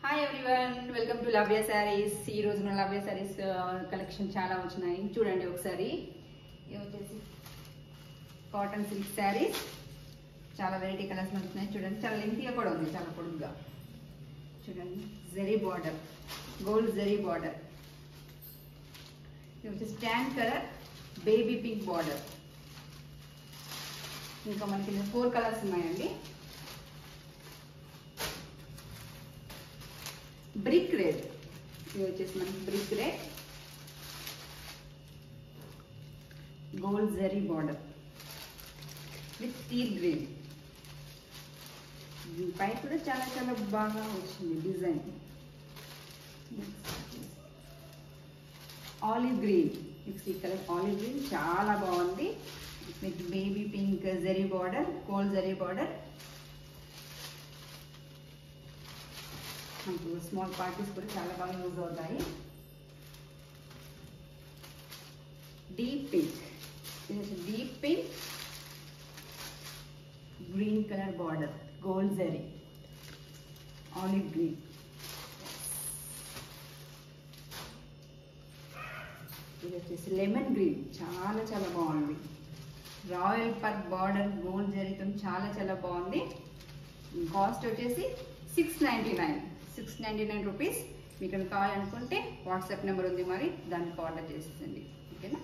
Hi everyone, welcome to లవ్య saris. ఈ రోజు మన లవ్య శారీస్ కలెక్షన్ చాలా వచ్చినాయి. చూడండి ఒకసారి. ఇవి వచ్చేసి కాటన్ సిల్క్ శారీస్, చాలా వెరైటీ కలర్స్ వచ్చినాయి. చూడండి, చాలా లెంతీగా కూడా ఉంది, చాలా పొడుగ్గా. చూడండి, zari border, gold zari border. ఇది వచ్చేసి tan colour, baby pink border. ఇంకా మనకి 4 కలర్స్ ఉన్నాయండి. బ్రిక్ రెడ్, ఇది వచ్చేసి మనకి brick red, gold zari border with tea green. పై కూడా చాలా చాలా బాగా వచ్చింది డిజైన్. ఆలివ్ గ్రీన్, ఈ కలర్ ఆలివ్ గ్రీన్ చాలా బాగుంది. With baby pink zari border, gold zari border. మనకు స్మాల్ పార్టీస్ కూడా చాలా బాగా యూజ్ అవుతాయి. Deep pink, deep pink, green colour border, gold zari, olive green. ఇది వచ్చేసి లెమన్ గ్రీన్, చాలా చాలా బాగుంది. రాయల్ పర్ బార్డర్, గోల్డ్ జరీతో చాలా చాలా బాగుంది. కాస్ట్ వచ్చేసి 699 రూపీస్. మీకు కావాలనుకుంటే వాట్సాప్ నెంబర్ ఉంది, మరి దానికి ఆర్డర్ చేసేయండి. ఓకేనా?